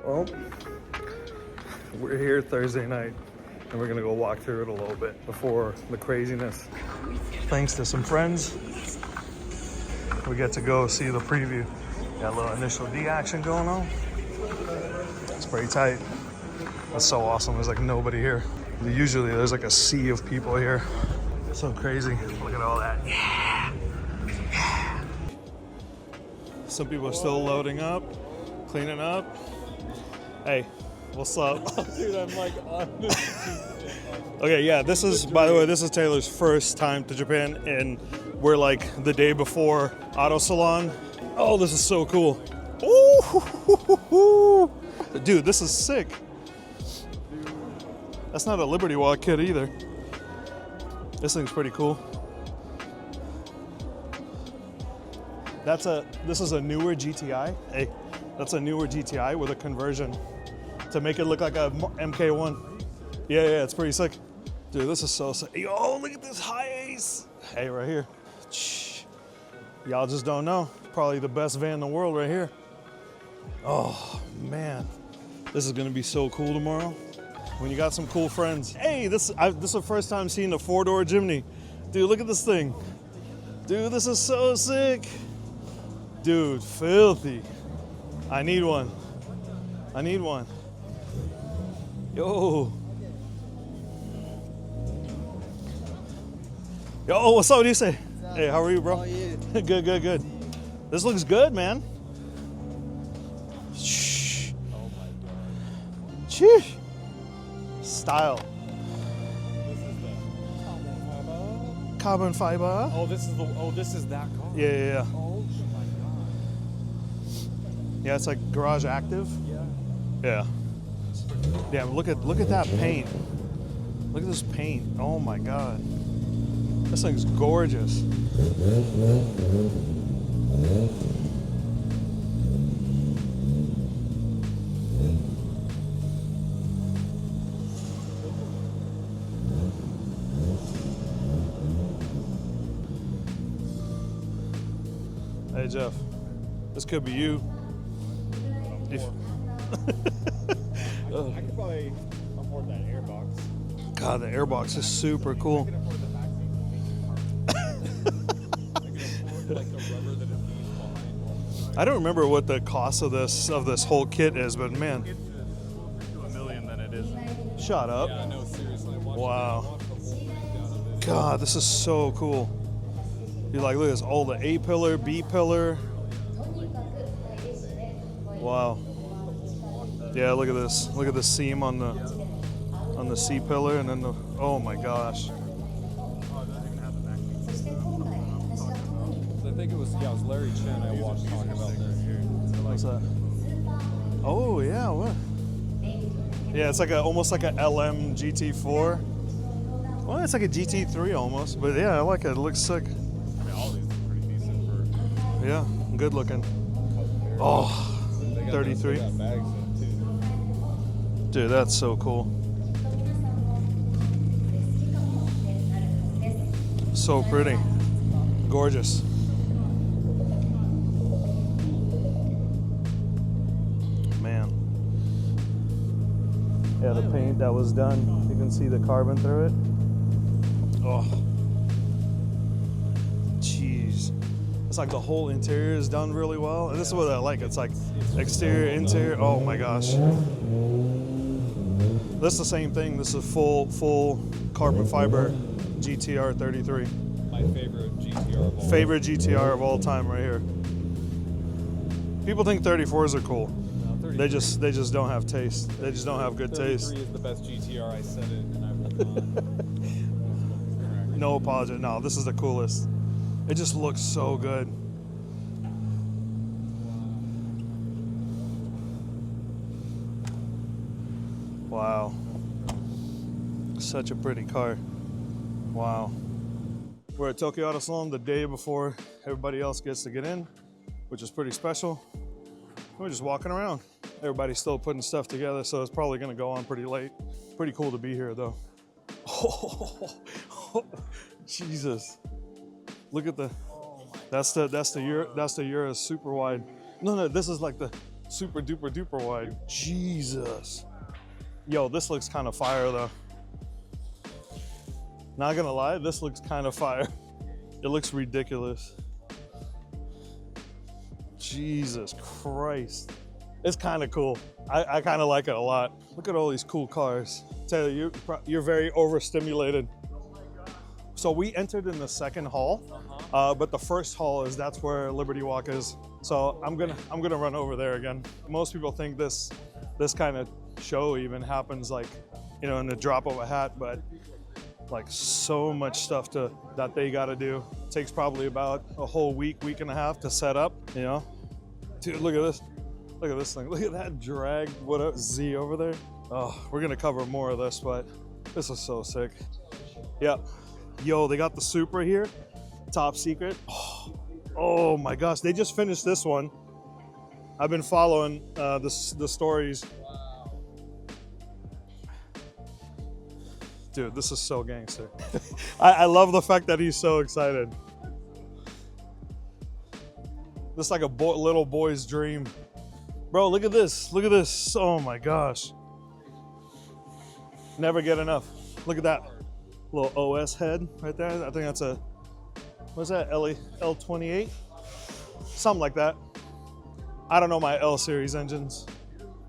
Well, we're here Thursday night and we're gonna go walk through it a little bit before the craziness. Thanks to some friends, we get to go see the preview. Got a little initial D action going on. It's pretty tight. That's so awesome. There's like nobody here. Usually there's like a sea of people here. So crazy. Look at all that. Yeah. Yeah. Some people are still loading up, cleaning up. Hey, what's up? Dude, I'm like on this. Okay, yeah, this is, by the way, this is Taylor's first time to Japan, and we're like the day before Auto Salon. Oh, this is so cool. Ooh, dude, this is sick. That's not a Liberty Walk kit either. This thing's pretty cool. This is a newer GTI. Hey, that's a newer GTI with a conversion to make it look like a MK1. Yeah, it's pretty sick. Dude, this is so sick. Yo, look at this high ace. Hey, right here. Y'all just don't know. Probably the best van in the world right here. Oh, man. This is gonna be so cool tomorrow when you got some cool friends. Hey, this is the first time seeing a 4-door Jimny. Dude, look at this thing. Dude, this is so sick. Dude, filthy. I need one. I need one. Yo. Yo, what's up? What do you say? Hey, how are you, bro? How are you? Good. This looks good, man. Shh. Oh my god. Sheesh. Style. This is the carbon fiber. Carbon fiber. Oh, this is that car. Yeah. Oh my god. Yeah, it's like garage active. Yeah. Yeah. Damn, look at that paint. Look at this paint. Oh my god. This thing's gorgeous. Hey Jeff, this could be you. If I could probably afford that airbox. God, the airbox is super cool. I can afford the backseat. I can afford like the rubber that it leaves behind. I don't remember what the cost of this whole kit is, but man, It's to $1 million than it is. shut up. Yeah, no, seriously. Wow. I watched the whole breakdown of it. God, this is so cool. You like, look at this, all the A pillar, B pillar. Wow. Yeah, look at this. Look at the seam on the C pillar, and then the, oh my gosh. Oh, it doesn't even have the backseat system. I think it was Larry Chen I watched talking about this here. What's that? Oh yeah, what? Yeah, it's like almost like a LM GT4. Well, it's like a GT3 almost, but yeah, I like it. It looks sick. I mean, all these are pretty decent for. Yeah, good looking. Oh, They got 33. They got bags in too. Dude, that's so cool. So pretty. Gorgeous. Man. Yeah, the paint that was done, you can see the carbon through it. Oh. Jeez. It's like the whole interior is done really well. And this is what I like. It's like exterior, interior. Oh my gosh. This is the same thing. This is full carbon fiber GTR 33. My favorite GTR of all. Favorite GTR of all time right here. People think 34s are cool. No, They just don't have taste. They just don't have good taste. 33 is the best GTR. I said it, and I will not. No apology. No, this is the coolest. It just looks so good. Wow. Such a pretty car. Wow. We're at Tokyo Auto Salon the day before everybody else gets to get in, which is pretty special. We're just walking around. Everybody's still putting stuff together, so it's probably gonna go on pretty late. Pretty cool to be here though. Oh, Jesus. Look at the, that's the Euro super wide. No, this is like the super duper duper wide. Jesus. Yo, this looks kind of fire though. Not gonna lie, this looks kind of fire. It looks ridiculous. Jesus Christ. It's kind of cool. I kind of like it a lot. Look at all these cool cars. Taylor, you're very overstimulated. So we entered in the second hall, but the first hall that's where Liberty Walk is. So I'm gonna run over there again. Most people think this kind of show even happens like, you know, in the drop of a hat, but like so much stuff that they got to do. It takes probably about a whole week and a half to set up. You know, dude, look at this. Look at this thing. Look at that drag. What a Z over there. Oh, we're gonna cover more of this, but this is so sick. Yep. Yo, they got the Supra here. Top secret. Oh my gosh, they just finished this one. I've been following the stories. Wow. Dude, this is so gangster. I love the fact that he's so excited. This is like a little boy's dream. Bro, look at this. Look at this. Oh my gosh. Never get enough. Look at that little OS head right there. I think that's a, what's that, L28? Something like that. I don't know my L series engines.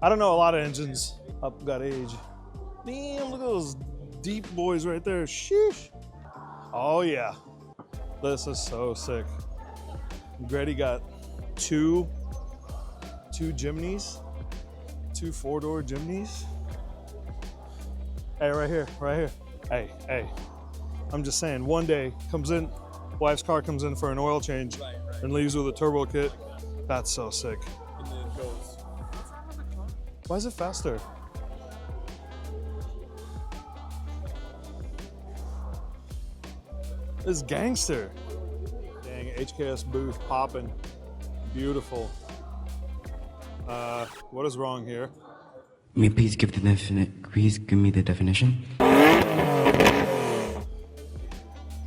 I don't know a lot of engines. Up got age. Damn, look at those deep boys right there. Sheesh. Oh yeah. This is so sick. Grady got two Jimneys, two 4-door Jimneys. Hey, right here. Hey. I'm just saying, one day wife's car comes in for an oil change and leaves with a turbo kit. That's so sick. And then it goes. Why is it faster? This gangster. Dang, HKS booth popping. Beautiful. What is wrong here? May you please give me the definition?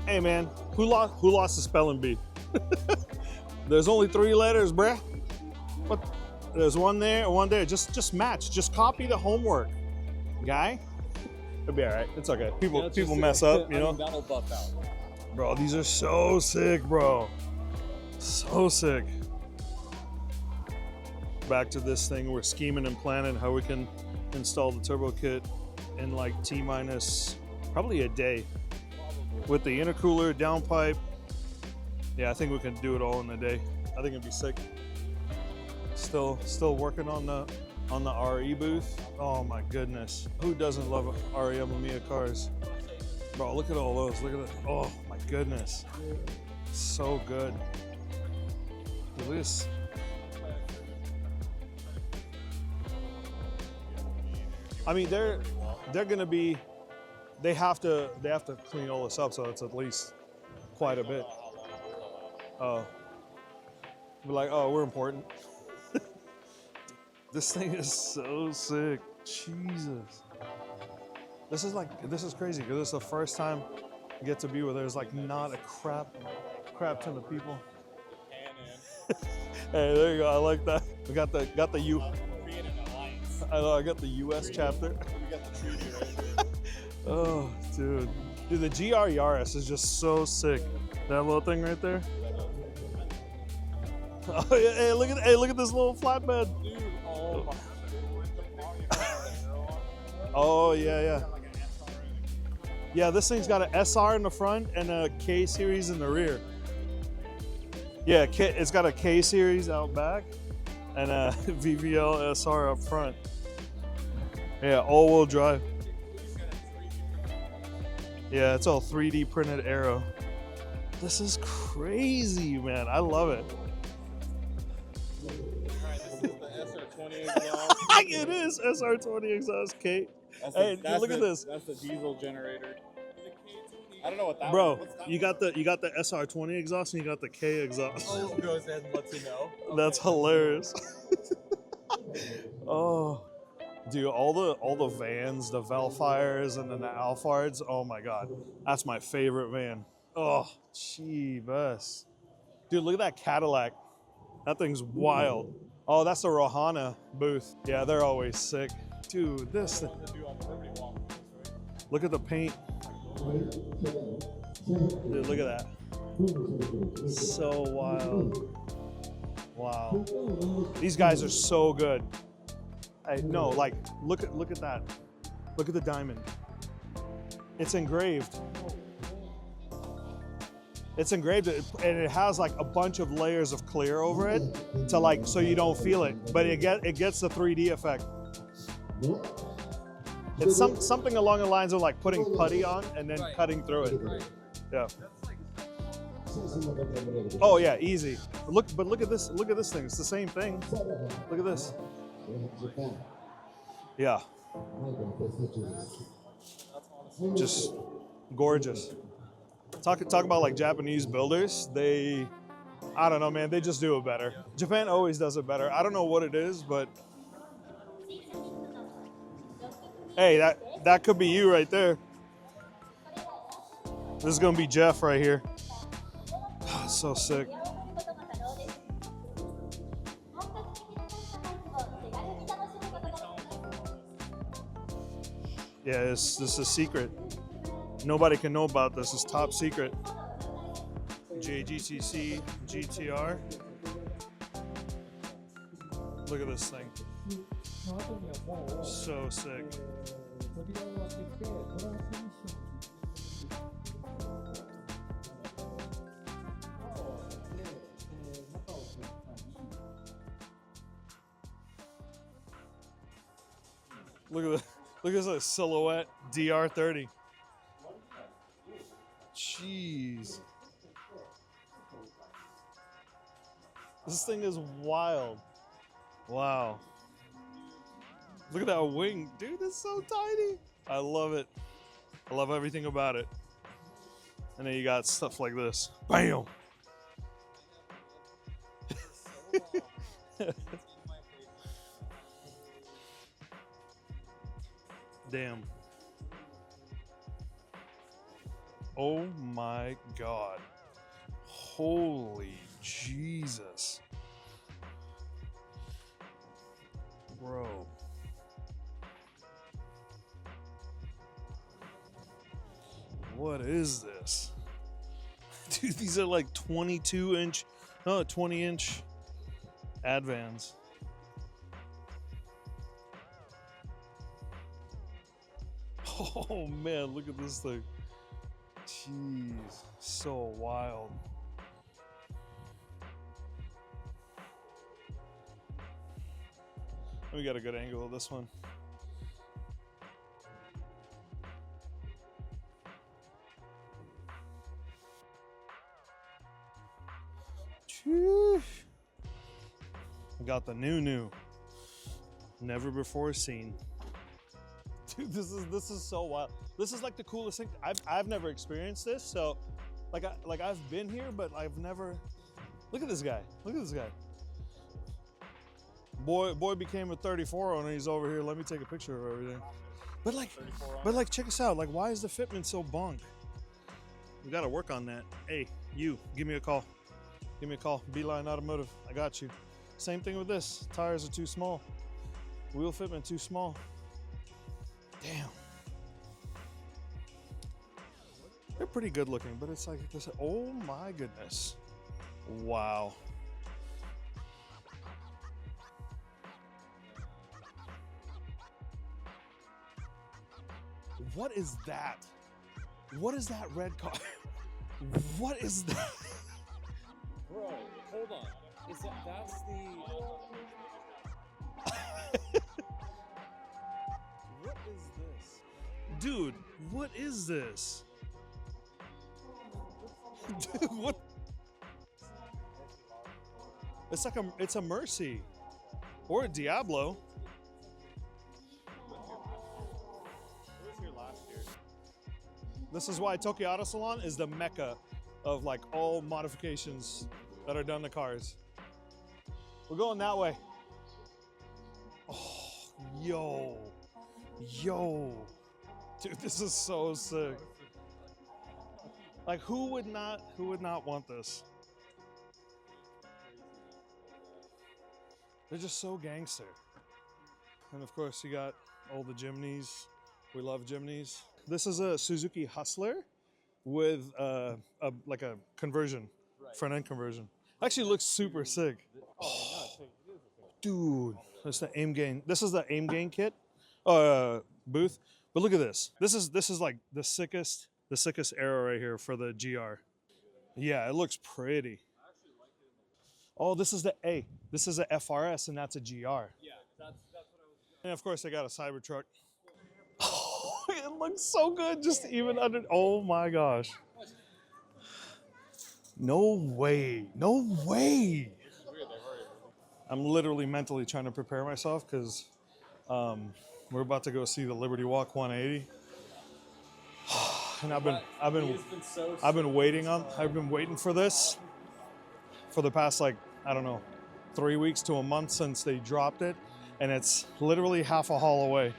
Hey man, who lost the spelling bee? There's only 3 letters, bruh. What? There's one there, one there. Just match. Just copy the homework, guy. It'll be all right. It's okay. People mess up, you know. That'll buff out. Bro, these are so sick, bro. So sick. Back to this thing, we're scheming and planning how we can install the turbo kit in like T-minus probably a day. With the intercooler, downpipe. Yeah, I think we can do it all in a day. I think it'd be sick. Still working on the RE booth. Oh my goodness. Who doesn't love RE Mamiya cars? Bro, look at all those. Look at that. Oh my goodness. So good. Look at this. I mean, they're gonna be. They have to clean all this up, so it's at least quite a bit. Oh, we're like, oh, we're important. This thing is so sick. Jesus. This is crazy because it's the first time I get to be where there's like not a crap ton of people. Hey, there you go. I like that. We got the U. I know, I got the U.S. chapter. We got the treaty right here. Oh, dude, the GR Yaris is just so sick. That little thing right there. Oh yeah, hey, look at this little flatbed. Dude, oh my. Oh yeah. Yeah, this thing's got an SR in the front and a K series in the rear. Yeah, it's got a K series out back and a VVL SR up front. Yeah, all-wheel drive. Yeah, it's all 3D printed aero. This is crazy, man. I love it. Alright, this is the SR20 exhaust. It is SR20 exhaust, Kate. Hey, look at this. That's the diesel generator. I don't know what that Bro, what's that you got the SR20 exhaust and you got the K exhaust. Oh, goes ahead and lets you know. That's hilarious. Oh, dude, all the vans, the Velfires and then the Alfards. Oh my God, that's my favorite van. Oh, gee, bus. Dude, look at that Cadillac. That thing's wild. Oh, that's the Rohana booth. Yeah, they're always sick. Dude, this. Look at the paint. Dude, look at that. So wild. Wow. These guys are so good. No, like, look at that. Look at the diamond. It's engraved. It's engraved, and it has like a bunch of layers of clear over it to like, so you don't feel it, but it gets the 3D effect. It's something along the lines of like putting putty on and then cutting through it. Yeah. Oh yeah, easy. But look at this. Look at this thing. It's the same thing. Look at this. Yeah. Just gorgeous. Talk about like Japanese builders. I don't know, man. They just do it better. Japan always does it better. I don't know what it is, but hey, that could be you right there. This is gonna be Jeff right here. So sick. Yeah, this is a secret. Nobody can know about this. It's top secret. JGCC GTR. Look at this thing. So sick. Look at this silhouette DR30. Jeez. This thing is wild. Wow. Look at that wing. Dude, it's so tiny. I love it. I love everything about it. And then you got stuff like this. Bam! Damn. Oh my God. Holy Jesus. Bro. What is this? Dude, these are like 20-inch Advans. Oh man, look at this thing. Jeez, so wild. We got a good angle of this one. Phew. We got the new. Never before seen. Dude, this is so wild. This is like the coolest thing. I've never experienced this, so like I've been here, but I've never. Look at this guy. Look at this guy. Boy became a 34 owner. He's over here. Let me take a picture of everything. But like, check us out. Like, why is the fitment so bonk? We got to work on that. Hey, you, give me a call. Give me a call. Beeline Automotive. I got you. Same thing with this. Tires are too small. Wheel fitment too small. Damn. They're pretty good looking, but it's like this. Oh my goodness. Wow. What is that? What is that red car? What is that? Bro, hold on. That's the... What is this? Dude, what is this? Dude, what? It's a Mercy. Or a Diablo. This is why Tokyo Auto Salon is the mecca of like all modifications that are done to cars. We're going that way. Oh, yo. Dude, this is so sick. Like who would not want this? They're just so gangster. And of course, you got all the Jimneys. We love Jimneys. This is a Suzuki Hustler with like a conversion, front end conversion. Actually, looks super sick. Dude, that's the aim gain. This is the aim gain kit, booth. But look at this. This is like the sickest arrow right here for the GR. Yeah, it looks pretty. Oh, this is the A. This is a FRS, and that's a GR. Yeah, that's what I was. And of course, I got a Cybertruck. Oh, it looks so good, just even under. Oh my gosh. No way. No way. I'm literally mentally trying to prepare myself because we're about to go see the Liberty Walk 180. And I've been waiting for this for the past, like, I don't know, 3 weeks to a month since they dropped it, and it's literally half a haul away.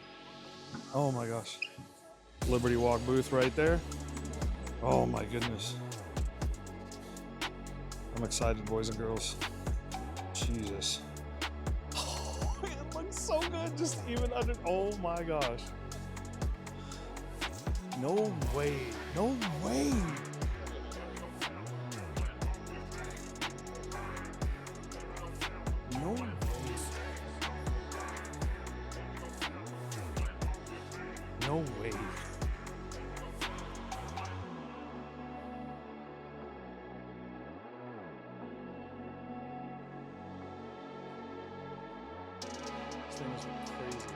Oh my gosh. Liberty Walk booth right there. Oh my goodness. I'm excited, boys and girls. Jesus. Oh, it looks so good, just even under. Oh my gosh. No way. No way. No way. No way. This thing is crazy.